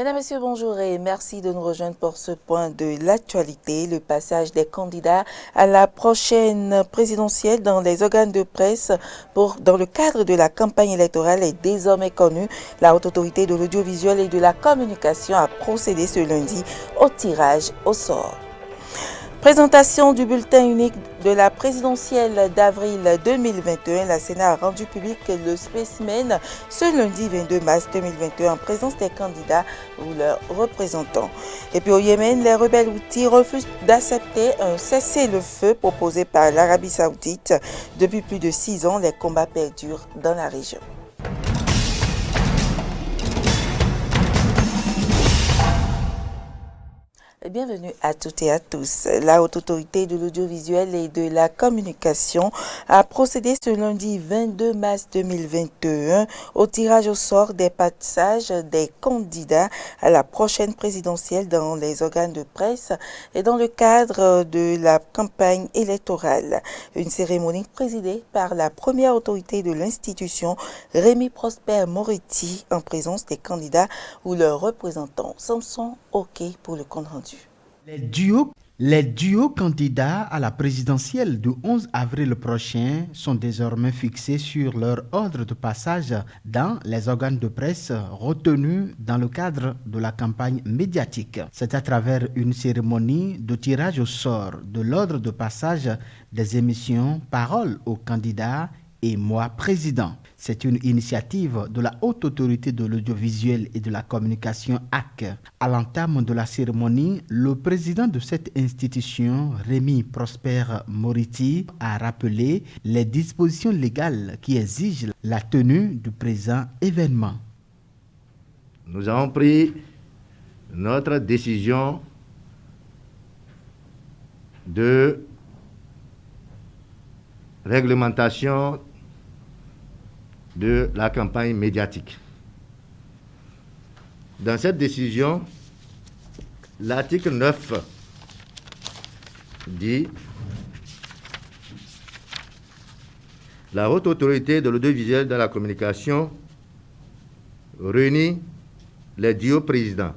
Mesdames, Messieurs, bonjour et merci de nous rejoindre pour ce point de l'actualité. Le passage des candidats à la prochaine présidentielle dans les organes de presse dans le cadre de la campagne électorale est désormais connu. La Haute Autorité de l'audiovisuel et de la communication a procédé ce lundi au tirage au sort. Présentation du bulletin unique de la présidentielle d'avril 2021. La Sénat a rendu public le spécimen ce lundi 22 mars 2021 en présence des candidats ou leurs représentants. Et puis au Yémen, les rebelles houthis refusent d'accepter un cessez-le-feu proposé par l'Arabie Saoudite. Depuis plus de 6 ans, les combats perdurent dans la région. Bienvenue à toutes et à tous. La Haute Autorité de l'audiovisuel et de la communication a procédé ce lundi 22 mars 2021 au tirage au sort des passages des candidats à la prochaine présidentielle dans les organes de presse et dans le cadre de la campagne électorale. Une cérémonie présidée par la première autorité de l'institution, Rémi Prosper Moretti, en présence des candidats ou leurs représentants. Samson OK pour le compte rendu. Les duos candidats à la présidentielle du 11 avril prochain sont désormais fixés sur leur ordre de passage dans les organes de presse retenus dans le cadre de la campagne médiatique. C'est à travers une cérémonie de tirage au sort de l'ordre de passage des émissions Parole aux candidats et Moi président. C'est une initiative de la Haute Autorité de l'audiovisuel et de la communication HAC. À l'entame de la cérémonie, le président de cette institution, Rémi Prosper Moretti, a rappelé les dispositions légales qui exigent la tenue du présent événement. Nous avons pris notre décision de réglementation de la campagne médiatique. Dans cette décision, l'article 9 dit « La Haute Autorité de l'audiovisuel de la communication réunit les duos présidents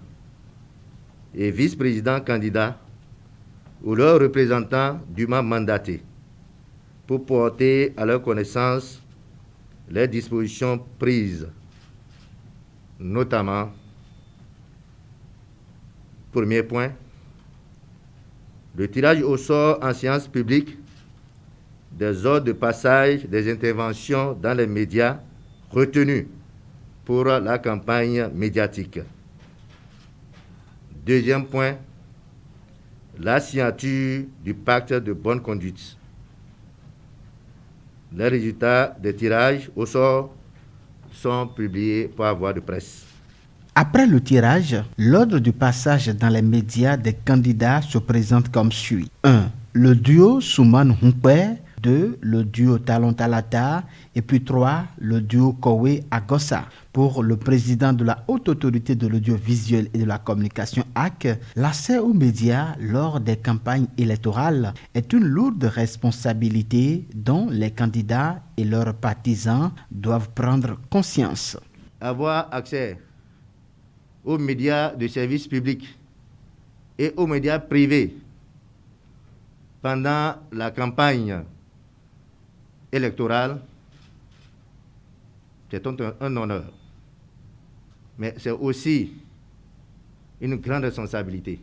et vice-présidents candidats ou leurs représentants dûment mandatés pour porter à leur connaissance les dispositions prises, notamment, premier point, le tirage au sort en séance publique des ordres de passage des interventions dans les médias retenus pour la campagne médiatique. Deuxième point, la signature du pacte de bonne conduite. Les résultats des tirages au sort sont publiés par voie de presse. Après le tirage, l'ordre du passage dans les médias des candidats se présente comme suit. 1. Le duo Souman Humpé. 2. Le duo Talon Talata. Et puis 3. Le duo Kowe Agossa. Pour le président de la Haute Autorité de l'audiovisuel et de la communication HAC, l'accès aux médias lors des campagnes électorales est une lourde responsabilité dont les candidats et leurs partisans doivent prendre conscience. Avoir accès aux médias de service public et aux médias privés pendant la campagne électorale, c'est un honneur. Mais c'est aussi une grande responsabilité.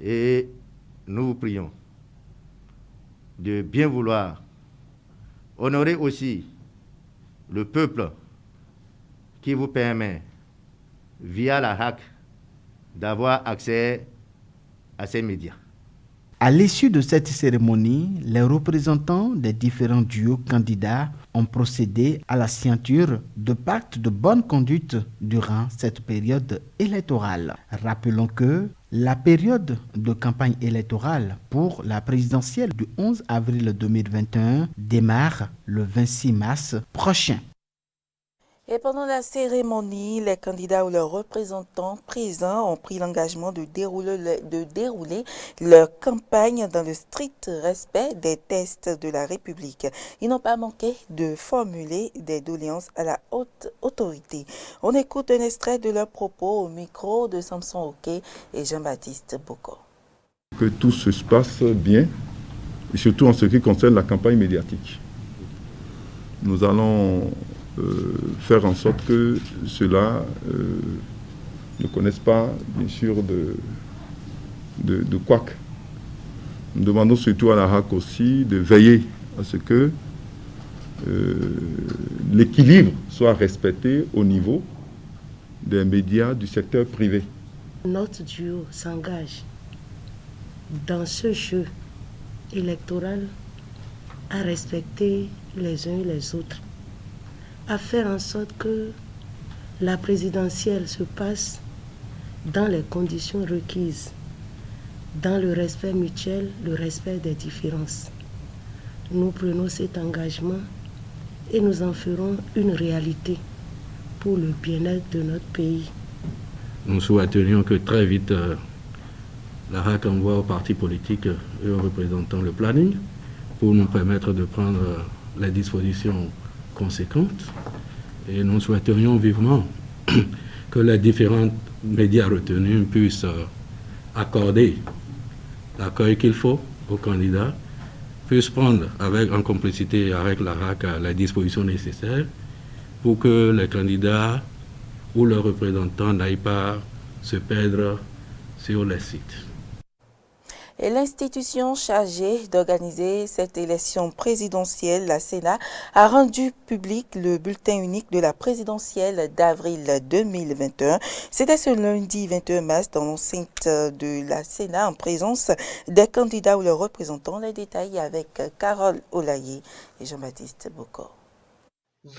Et nous vous prions de bien vouloir honorer aussi le peuple qui vous permet, via la HAC, d'avoir accès à ces médias. À l'issue de cette cérémonie, les représentants des différents duos candidats ont procédé à la signature de pactes de bonne conduite durant cette période électorale. Rappelons que la période de campagne électorale pour la présidentielle du 11 avril 2021 démarre le 26 mars prochain. Et pendant la cérémonie, les candidats ou leurs représentants présents ont pris l'engagement de dérouler leur campagne dans le strict respect des tests de la République. Ils n'ont pas manqué de formuler des doléances à la haute autorité. On écoute un extrait de leurs propos au micro de Samson Oké et Jean-Baptiste Boko. Que tout se passe bien, et surtout en ce qui concerne la campagne médiatique. Nous allons faire en sorte que ceux-là ne connaissent pas, bien sûr, de couac. Nous demandons surtout à la RAC aussi de veiller à ce que l'équilibre soit respecté au niveau des médias du secteur privé. Notre duo s'engage dans ce jeu électoral à respecter les uns et les autres, à faire en sorte que la présidentielle se passe dans les conditions requises, dans le respect mutuel, le respect des différences. Nous prenons cet engagement et nous en ferons une réalité pour le bien-être de notre pays. Nous souhaiterions que très vite la RAC envoie aux partis politiques et aux représentants le planning pour nous permettre de prendre les dispositions conséquentes. Et nous souhaiterions vivement que les différents médias retenus puissent accorder l'accueil qu'il faut aux candidats, puissent prendre en complicité avec la RAC les dispositions nécessaires pour que les candidats ou leurs représentants n'aillent pas se perdre sur les sites. Et l'institution chargée d'organiser cette élection présidentielle, la Sénat, a rendu public le bulletin unique de la présidentielle d'avril 2021. C'était ce lundi 21 mars dans l'enceinte de la Sénat en présence des candidats ou leurs représentants. Les détails avec Carole Olaye et Jean-Baptiste Boko.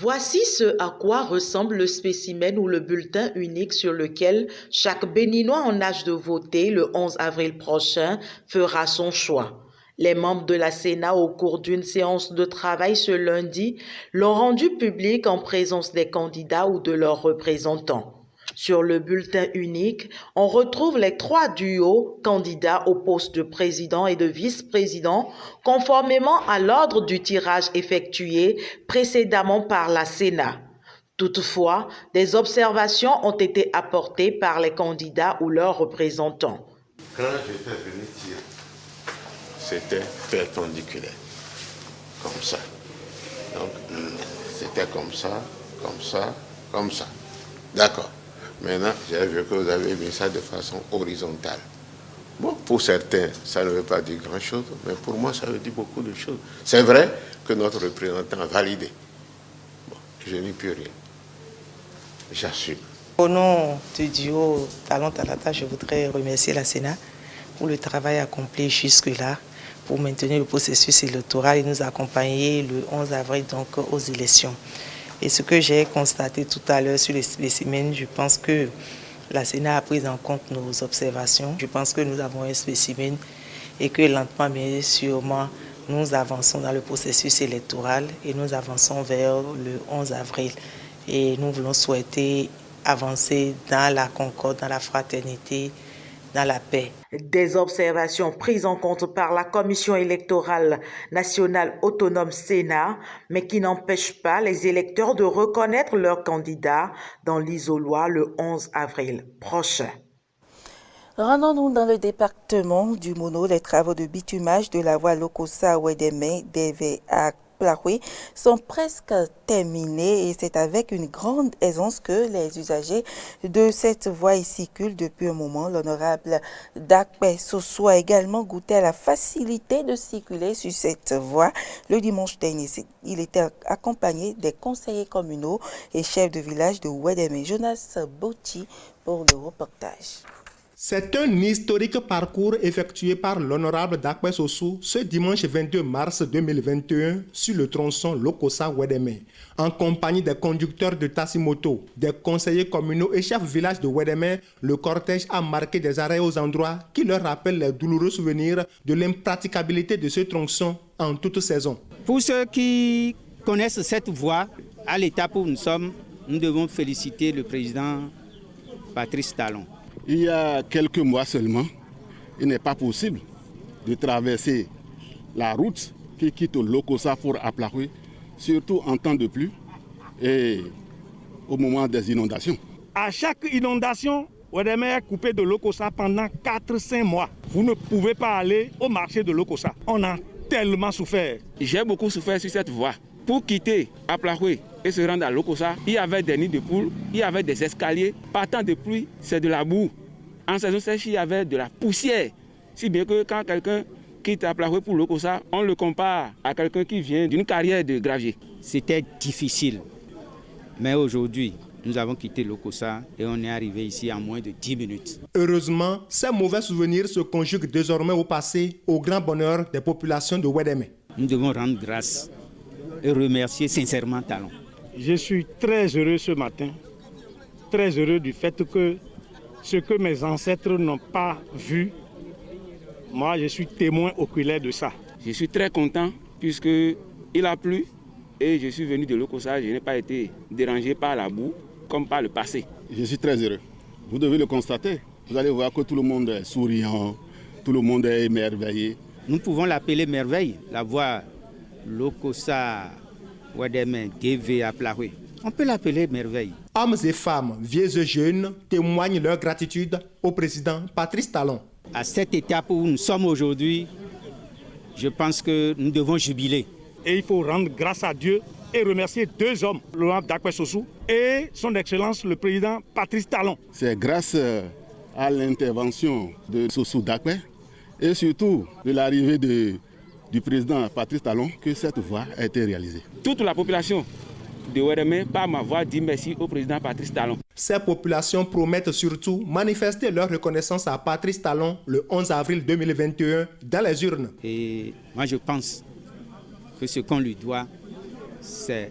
Voici ce à quoi ressemble le spécimen ou le bulletin unique sur lequel chaque Béninois en âge de voter le 11 avril prochain fera son choix. Les membres de la Sénat, au cours d'une séance de travail ce lundi, l'ont rendu public en présence des candidats ou de leurs représentants. Sur le bulletin unique, on retrouve les 3 duos candidats au poste de président et de vice-président, conformément à l'ordre du tirage effectué précédemment par la Sénat. Toutefois, des observations ont été apportées par les candidats ou leurs représentants. Quand j'étais venu tirer, c'était perpendiculaire, comme ça. Donc, c'était comme ça, comme ça, comme ça. D'accord. Maintenant, j'ai vu que vous avez mis ça de façon horizontale. Bon, pour certains, ça ne veut pas dire grand-chose, mais pour moi, ça veut dire beaucoup de choses. C'est vrai que notre représentant a validé. Bon, je n'y peux rien. J'assume. Au nom du duo Talon Talata, je voudrais remercier la Sénat pour le travail accompli jusque-là, pour maintenir le processus électoral et nous accompagner le 11 avril donc aux élections. Et ce que j'ai constaté tout à l'heure sur les spécimens, je pense que la Sénat a pris en compte nos observations. Je pense que nous avons un spécimen et que lentement mais sûrement, nous avançons dans le processus électoral et nous avançons vers le 11 avril. Et nous voulons souhaiter avancer dans la concorde, dans la fraternité, dans la paix. Des observations prises en compte par la Commission électorale nationale autonome Sénat, mais qui n'empêchent pas les électeurs de reconnaître leurs candidats dans l'isoloir le 11 avril prochain. Rendons-nous dans le département du Mono. Les travaux de bitumage de la voie Lokossa-Ouedeme-Deve à Plaoué sont presque terminés et c'est avec une grande aisance que les usagers de cette voie y circulent depuis un moment. L'honorable Dakpe Soso a également goûté à la facilité de circuler sur cette voie. Le dimanche dernier, il était accompagné des conseillers communaux et chefs de village de Ouedeme. Jonas Bouti pour le reportage. C'est un historique parcours effectué par l'honorable Dakpe Soso ce dimanche 22 mars 2021 sur le tronçon Lokossa-Ouedeme, en compagnie des conducteurs de taxi-moto, des conseillers communaux et chefs village de Ouedeme. Le cortège a marqué des arrêts aux endroits qui leur rappellent les douloureux souvenirs de l'impraticabilité de ce tronçon en toute saison. Pour ceux qui connaissent cette voie, à l'étape où nous sommes, nous devons féliciter le président Patrice Talon. Il y a quelques mois seulement, il n'est pas possible de traverser la route qui quitte Lokossa pour Aplaoui, surtout en temps de pluie et au moment des inondations. À chaque inondation, Ouédémé est coupé de Lokossa pendant 4-5 mois. Vous ne pouvez pas aller au marché de Lokossa. On a tellement souffert. J'ai beaucoup souffert sur cette voie. Pour quitter Aplaoui et se rendre à Lokossa, il y avait des nids de poules, il y avait des escaliers. Par temps de pluie, c'est de la boue. En saison sèche, il y avait de la poussière. Si bien que quand quelqu'un quitte Aplaoui pour Lokossa, on le compare à quelqu'un qui vient d'une carrière de gravier. C'était difficile. Mais aujourd'hui, nous avons quitté Lokossa et on est arrivé ici en moins de 10 minutes. Heureusement, ces mauvais souvenirs se conjuguent désormais au passé, au grand bonheur des populations de Ouédémé. Nous devons rendre grâce et remercier sincèrement Talon. Je suis très heureux ce matin, très heureux du fait que ce que mes ancêtres n'ont pas vu, moi je suis témoin oculaire de ça. Je suis très content puisqu'il a plu et je suis venu de Lokossa, je n'ai pas été dérangé par la boue comme par le passé. Je suis très heureux. Vous devez le constater. Vous allez voir que tout le monde est souriant, tout le monde est émerveillé. Nous pouvons l'appeler merveille, la voie Lokossa, Ouédémé, Guévé, Aplaoui. On peut l'appeler merveille. Hommes et femmes, vieux et jeunes, témoignent leur gratitude au président Patrice Talon. À cette étape où nous sommes aujourd'hui, je pense que nous devons jubiler. Et il faut rendre grâce à Dieu et remercier deux hommes, l'honorable Dakwé Sossou et son Excellence le président Patrice Talon. C'est grâce à l'intervention de Sossou Dakwé et surtout de l'arrivée du président Patrice Talon que cette voie a été réalisée. Toute la population de Ouédémé, par ma voix, dit merci au président Patrice Talon. Ces populations promettent surtout manifester leur reconnaissance à Patrice Talon le 11 avril 2021 dans les urnes. Et moi je pense que ce qu'on lui doit, c'est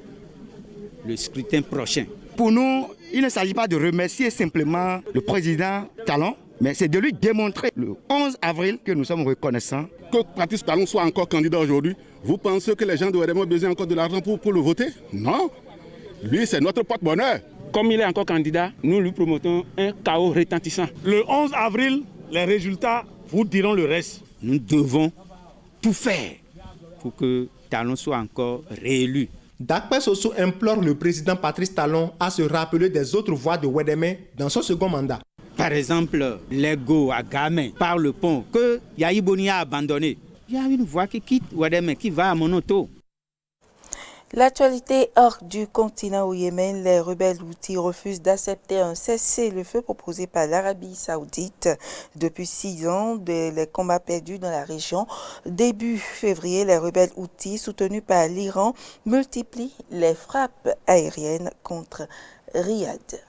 le scrutin prochain. Pour nous, il ne s'agit pas de remercier simplement le président Talon, mais c'est de lui démontrer le 11 avril que nous sommes reconnaissants. Que Patrice Talon soit encore candidat aujourd'hui, vous pensez que les gens de Ouédémé ont besoin encore de l'argent pour le voter? Non. Lui, c'est notre porte-bonheur. Comme il est encore candidat, nous lui promotons un chaos retentissant. Le 11 avril, les résultats vous diront le reste. Nous devons tout faire pour que Talon soit encore réélu. Dakwé Sossou implore le président Patrice Talon à se rappeler des autres voix de Ouédémé dans son second mandat. Par exemple, l'Ego à Gamé, par le pont que Yahi Boni a abandonné. Il y a une voix qui quitte Ouédémé, qui va à Monoto. L'actualité hors du continent au Yémen, les rebelles houthis refusent d'accepter un cessez-le-feu proposé par l'Arabie saoudite. Depuis 6 ans, les combats perdus dans la région. Début février, les rebelles houthis, soutenus par l'Iran, multiplient les frappes aériennes contre Riyad.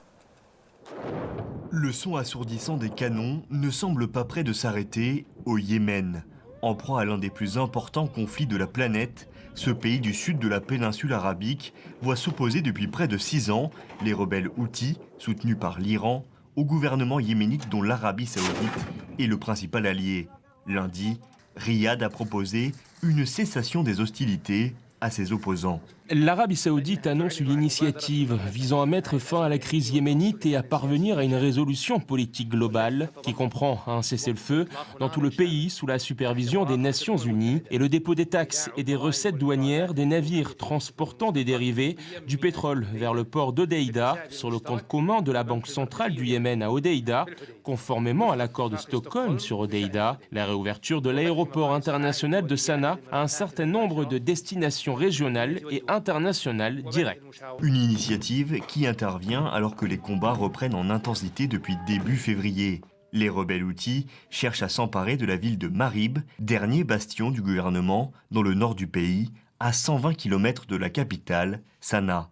Le son assourdissant des canons ne semble pas près de s'arrêter au Yémen. En proie à l'un des plus importants conflits de la planète, ce pays du sud de la péninsule arabique voit s'opposer depuis près de 6 ans les rebelles houthis, soutenus par l'Iran, au gouvernement yéménite dont l'Arabie saoudite est le principal allié. Lundi, Riyad a proposé une cessation des hostilités à ses opposants. L'Arabie saoudite annonce une initiative visant à mettre fin à la crise yéménite et à parvenir à une résolution politique globale qui comprend un cessez-le-feu dans tout le pays sous la supervision des Nations Unies et le dépôt des taxes et des recettes douanières des navires transportant des dérivés du pétrole vers le port d'Hodeïda sur le compte commun de la Banque centrale du Yémen à Hodeïda, conformément à l'accord de Stockholm sur Hodeïda, la réouverture de l'aéroport international de Sanaa à un certain nombre de destinations régionales et internationales directes. Une initiative qui intervient alors que les combats reprennent en intensité depuis début février. Les rebelles houthis cherchent à s'emparer de la ville de Marib, dernier bastion du gouvernement dans le nord du pays, à 120 km de la capitale, Sanaa.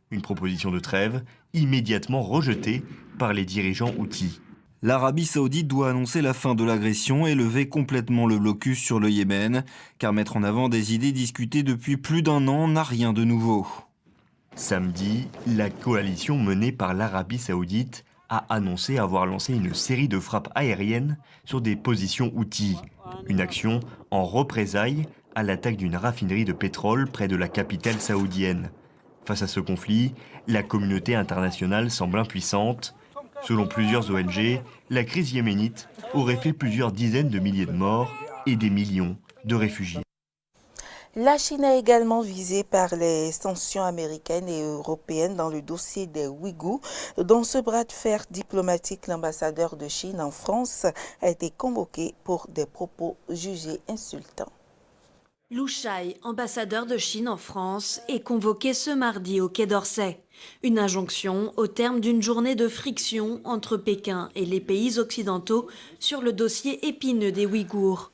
Une proposition de trêve immédiatement rejetée par les dirigeants houthis. L'Arabie saoudite doit annoncer la fin de l'agression et lever complètement le blocus sur le Yémen, car mettre en avant des idées discutées depuis plus d'1 an n'a rien de nouveau. Samedi, la coalition menée par l'Arabie saoudite a annoncé avoir lancé une série de frappes aériennes sur des positions houthis. Une action en représailles à l'attaque d'une raffinerie de pétrole près de la capitale saoudienne. Face à ce conflit, La communauté internationale semble impuissante. Selon plusieurs ONG, la crise yéménite aurait fait plusieurs dizaines de milliers de morts et des millions de réfugiés. La Chine est également visée par les sanctions américaines et européennes dans le dossier des Ouïghours. Dans ce bras de fer diplomatique, l'ambassadeur de Chine en France a été convoqué pour des propos jugés insultants. Lu Shai, ambassadeur de Chine en France, est convoqué ce mardi au Quai d'Orsay. Une injonction au terme d'une journée de friction entre Pékin et les pays occidentaux sur le dossier épineux des Ouïghours.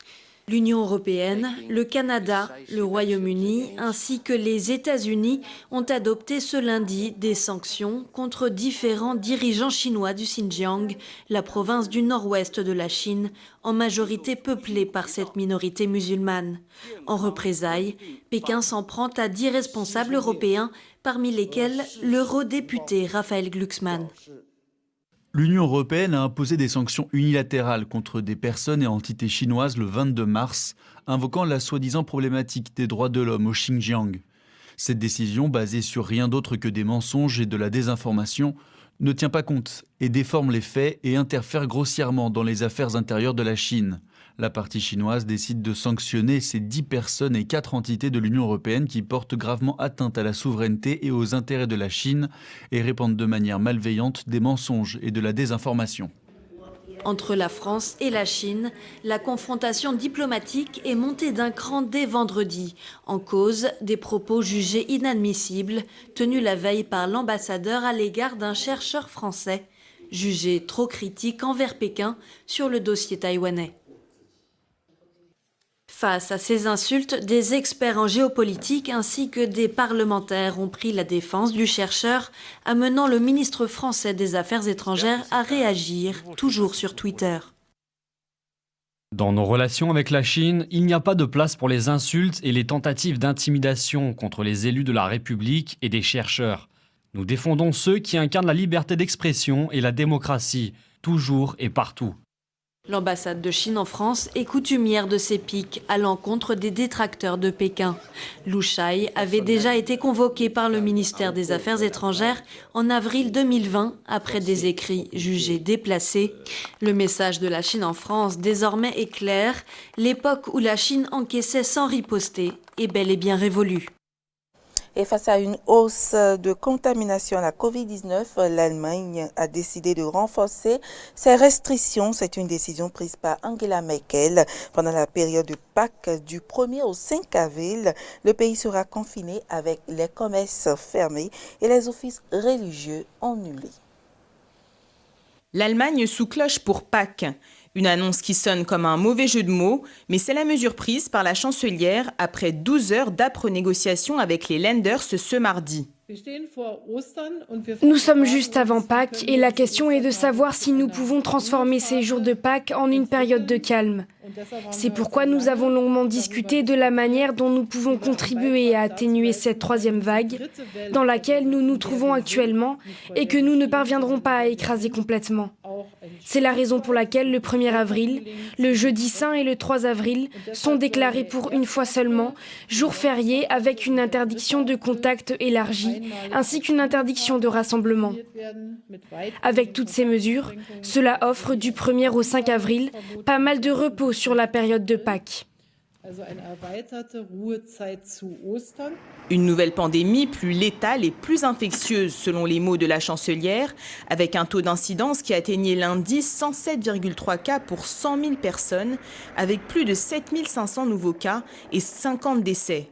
L'Union européenne, le Canada, le Royaume-Uni ainsi que les États-Unis ont adopté ce lundi des sanctions contre différents dirigeants chinois du Xinjiang, la province du nord-ouest de la Chine, en majorité peuplée par cette minorité musulmane. En représailles, Pékin s'en prend à 10 responsables européens, parmi lesquels l'eurodéputé Raphaël Glucksmann. L'Union européenne a imposé des sanctions unilatérales contre des personnes et entités chinoises le 22 mars, invoquant la soi-disant problématique des droits de l'homme au Xinjiang. Cette décision, basée sur rien d'autre que des mensonges et de la désinformation, ne tient pas compte et déforme les faits et interfère grossièrement dans les affaires intérieures de la Chine. La partie chinoise décide de sanctionner ces 10 personnes et 4 entités de l'Union européenne qui portent gravement atteinte à la souveraineté et aux intérêts de la Chine et répandent de manière malveillante des mensonges et de la désinformation. Entre la France et la Chine, la confrontation diplomatique est montée d'un cran dès vendredi, en cause des propos jugés inadmissibles tenus la veille par l'ambassadeur à l'égard d'un chercheur français, jugé trop critique envers Pékin sur le dossier taïwanais. Face à ces insultes, des experts en géopolitique ainsi que des parlementaires ont pris la défense du chercheur, amenant le ministre français des Affaires étrangères à réagir, toujours sur Twitter. Dans nos relations avec la Chine, il n'y a pas de place pour les insultes et les tentatives d'intimidation contre les élus de la République et des chercheurs. Nous défendons ceux qui incarnent la liberté d'expression et la démocratie, toujours et partout. L'ambassade de Chine en France est coutumière de ces piques à l'encontre des détracteurs de Pékin. Lu Shai avait déjà été convoqué par le ministère des Affaires étrangères en avril 2020 après des écrits jugés déplacés. Le message de la Chine en France désormais est clair. L'époque où la Chine encaissait sans riposter est bel et bien révolue. Et face à une hausse de contamination à la Covid-19, l'Allemagne a décidé de renforcer ses restrictions. C'est une décision prise par Angela Merkel. Pendant la période de Pâques du 1er au 5 avril, le pays sera confiné avec les commerces fermés et les offices religieux annulés. L'Allemagne sous cloche pour Pâques. Une annonce qui sonne comme un mauvais jeu de mots, mais c'est la mesure prise par la chancelière après 12 heures d'âpres négociations avec les Länders ce mardi. Nous sommes juste avant Pâques et la question est de savoir si nous pouvons transformer ces jours de Pâques en une période de calme. C'est pourquoi nous avons longuement discuté de la manière dont nous pouvons contribuer à atténuer cette troisième vague, dans laquelle nous nous trouvons actuellement et que nous ne parviendrons pas à écraser complètement. C'est la raison pour laquelle le 1er avril, le jeudi saint et le 3 avril sont déclarés pour une fois seulement jours fériés avec une interdiction de contact élargie, ainsi qu'une interdiction de rassemblement. Avec toutes ces mesures, cela offre du 1er au 5 avril pas mal de repos sur la période de Pâques. Une nouvelle pandémie plus létale et plus infectieuse selon les mots de la chancelière, avec un taux d'incidence qui atteignait lundi 107,3 cas pour 100 000 personnes, avec plus de 7 500 nouveaux cas et 50 décès.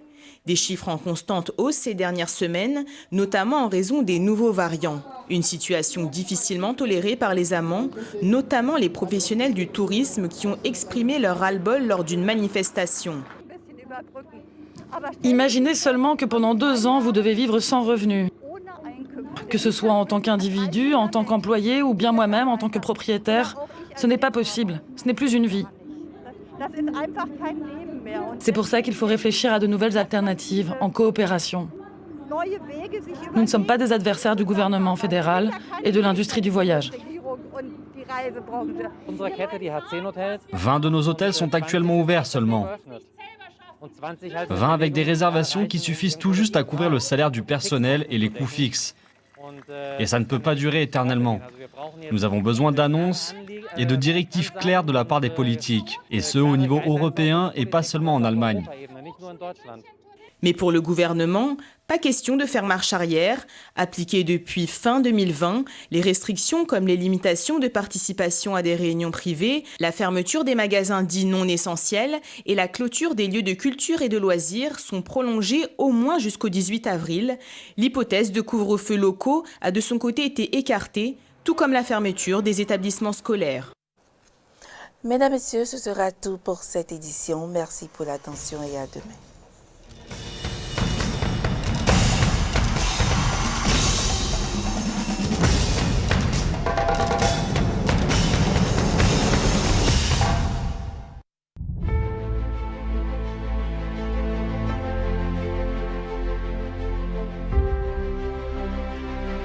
Des chiffres en constante hausse ces dernières semaines, notamment en raison des nouveaux variants. Une situation difficilement tolérée par les Allemands, notamment les professionnels du tourisme qui ont exprimé leur ras-le-bol lors d'une manifestation. Imaginez seulement que pendant 2 ans, vous devez vivre sans revenu. Que ce soit en tant qu'individu, en tant qu'employé ou bien moi-même en tant que propriétaire, ce n'est pas possible, ce n'est plus une vie. C'est pour ça qu'il faut réfléchir à de nouvelles alternatives en coopération. Nous ne sommes pas des adversaires du gouvernement fédéral et de l'industrie du voyage. 20 de nos hôtels sont actuellement ouverts seulement. 20 avec des réservations qui suffisent tout juste à couvrir le salaire du personnel et les coûts fixes. Et ça ne peut pas durer éternellement. Nous avons besoin d'annonces et de directives claires de la part des politiques, et ce au niveau européen et pas seulement en Allemagne. Mais pour le gouvernement, pas question de faire marche arrière. Appliquées depuis fin 2020, les restrictions comme les limitations de participation à des réunions privées, la fermeture des magasins dits non essentiels et la clôture des lieux de culture et de loisirs sont prolongées au moins jusqu'au 18 avril. L'hypothèse de couvre-feu locaux a de son côté été écartée, tout comme la fermeture des établissements scolaires. Mesdames, Messieurs, ce sera tout pour cette édition. Merci pour l'attention et à demain.